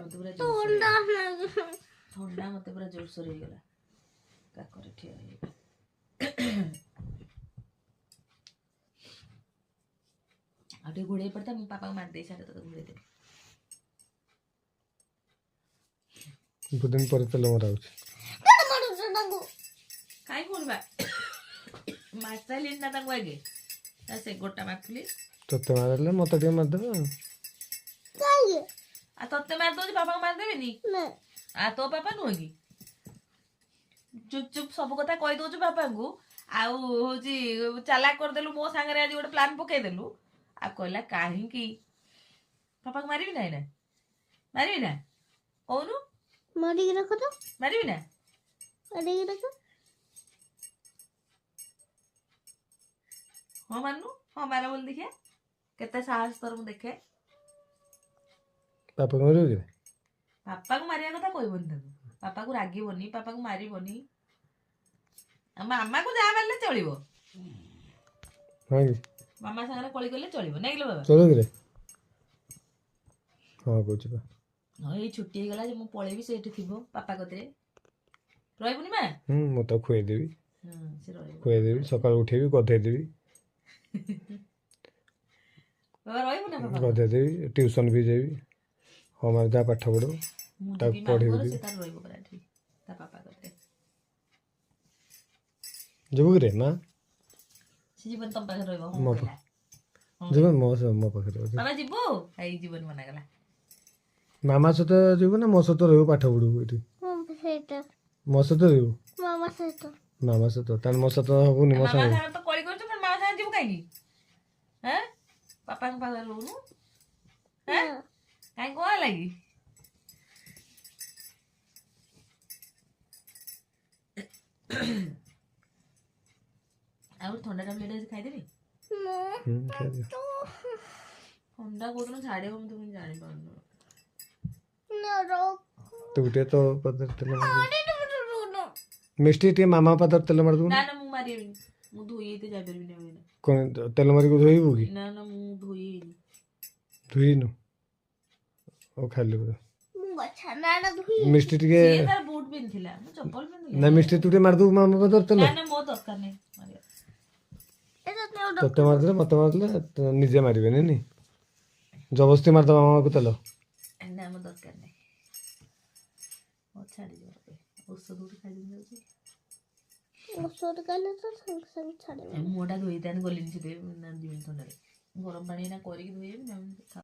ମତେ ପୁରା ଥଣ୍ଡା ମତେ ପୁରା ଜୋରସୋର ହେଇଗଲା କାକରେ ଠିଆ ହେଇଗଲା। ଆଉ ଟିକେ ଘୋଡ଼େଇ ପଡ଼ିଥା ମୁଁ ପାପାକୁ ମାରିଦେଇ ସାରେ ତତେ ଘୋଡ଼େଇ ଦେବି। ଦିନ ପରେ ତେଲ ମରା ହଉଛି କାଇଁ ପୁଣିବା ମାରି ସାରିଲିଣି ନା ତାଙ୍କୁ ଆଗେ ସେ ଗୋଟା ମାରିଥିଲି। ତତେ ମାରିଲେ ମତେ ଟିକେ ମାରିଦେବେ ଆଉ ତତେ ମାରିଦଉଛି ବାପାଙ୍କୁ ମାରିଦେବିନି ତୋ ବାପା ନୁହେଁ କି ଚୁପ୍ ଚୁପ୍ ସବୁ କଥା କହିଦଉଛୁ ବାପାଙ୍କୁ ଆଉ ହଉଛି ଚାଲାକ କରିଦେଲୁ ମୋ ସାଙ୍ଗରେ ଆଜି ଗୋଟେ ପ୍ଲାନ୍ ପକେଇଦେଲୁ ଆଉ କହିଲା କାହିଁକି ବାପାଙ୍କୁ ମାରିବି ନା ମାରିବି ନା କହୁନୁ ମାରିକି ରଖ ତ ମାରିବି ନା ମାରିକି ରଖ ହଁ ମାନୁ ହଁ ମାର ବୋଲି ଦେଖିଆ କେତେ ସାହସ ତୋର ମୁଁ ଦେଖେ। ବାପାକୁ ମାରିବ କି ବାପାକୁ ମାରିବା କଥା କହିବନି ତାକୁ ବାପାକୁ ରାଗିବନି ବାପାକୁ ମାରିବନି ମାମାକୁ ଯାହା ମାରିଲେ ଚଳିବ ମାମା ସାଙ୍ଗରେ କଳି କଲେ ଚଳିବ ନାଇଁ କିଲୋ ବାବା ଚଳିବ କିରେ ହଁ କହୁଛି ବା ହଁ ଏଇ ଛୁଟି ହେଇଗଲା ଯେ ମୁଁ ପଳେଇବି ସେଇଠି ଥିବ ବାପା କତିରେ ରହିବୁନି ମା ମୁଁ ତାକୁ ଖୁଆଇଦେବି ସେ ରହିବ ଖୁଆଇଦେବି ସକାଳୁ ଉଠେଇବି ଗଧେଇଦେବି ବାବା ରହିବୁ ନା ବାପା ଗଧେଇଦେବି ଟ୍ୟୁସନ୍ ବି ଯିବି ହଁ ମାର ଯାହା ପାଠ ପଢ଼ୁ ମୁଁ ତାକୁ ଯିବି ପଢ଼େଇବି ମାମୁଁ ଘର ସେ ତାର ରହିବ ପରା ଏଠି ତା ବାପା କତିରେ ଯିବୁ କିରେ ମା ସେ ଜୀବନ ତମ ପାଖରେ ରହିବ ହଁ ମୋ କହିଲା ଯିବୁ ମୋ ପାଖରେ ବାବା ଯିବୁ ଏଇ ଜୀବନ ମନା କଲା ମାମା ସହିତ ଯିବୁ ନା ମୋ ସହିତ ରହିବୁ ପାଠ ପଢ଼ିବୁ ଏଠି ମୋ ସହିତ ରହିବୁ ମାମା ସହିତ ତାହେଲେ ମୋ ସହିତ ହବୁନି ମୋ ମାମା ସାଙ୍ଗେ ସାଙ୍ଗରେ ତ କଳି କରୁଛୁ ପୁଣି ମାମା ସାଙ୍ଗରେ ଯିବୁ କାହିଁକି ବାପାଙ୍କ ପାଖରେ ରହୁନୁ କାହିଁ କଣ ଲାଗି ଆଉ ଥଣ୍ଡା ଟାବଲେଟ୍ ଆଜି ଖାଇଦେବି ଥଣ୍ଡା କୋଉଦିନ ଛାଡ଼ିବ ମୁଁ ତ କିଛି ଜାଣିପାରୁନି ତୁ ଟିକେ ତୋ ପାଦରେ ତେଲ ମିଷ୍ଟି ଟିକେ ମାମା ପାଦରେ ତେଲ ମାରିଦେବୁ ନା ମୁଁ ମାରିବିନି ମୁଁ ଧୋଇ ହେଇତେ ଯାଇପାରିବିନି କ'ଣ ତେଲ ମାରିକି ଧୋଇବୁ କି ନା ମୁଁ ଧୋଇନି ଧୋଇନୁ ଓ ଖାଲି ମିଷ୍ଟି ଟିକେ ତାର ବୁଟ୍ ପିନ୍ଧିଥିଲା ମୁଁ ଚପଲ ପିନ୍ଧିଲି ନା ମିଷ୍ଟି ତୁ ଟିକେ ମାରିଦେବୁ ମାମା ପାଦରେ ତେଲ ନା ମୋ ଦରକାର ନାହିଁ ତତେ ମାରିଦେଲେ ମତେ ମାରିଦେଲେ ନିଜେ ମାରିବେନି ନି ଜବରଦସ୍ତି ମାରିଦେବା ମାମାକୁ ତେଲ ନା ମୋ ଦରକାର ନାହିଁ ଛାଡ଼ିଯିବ ଔଷଧ ଗୋଟେ ଖାଇଦେବି ଯାଉଛି ଔଷଧ ଖାଇଲେ ତ ସାଙ୍ଗେ ସାଙ୍ଗେ ଛାଡ଼ିବ ମୁହଁଟା ଧୋଇଥାନ୍ତି ଗଲିନି ସେଥିପାଇଁ ଥଣ୍ଡାରେ ଗରମ ପାଣି ଏଇନା କରିକି ଧୋଇବି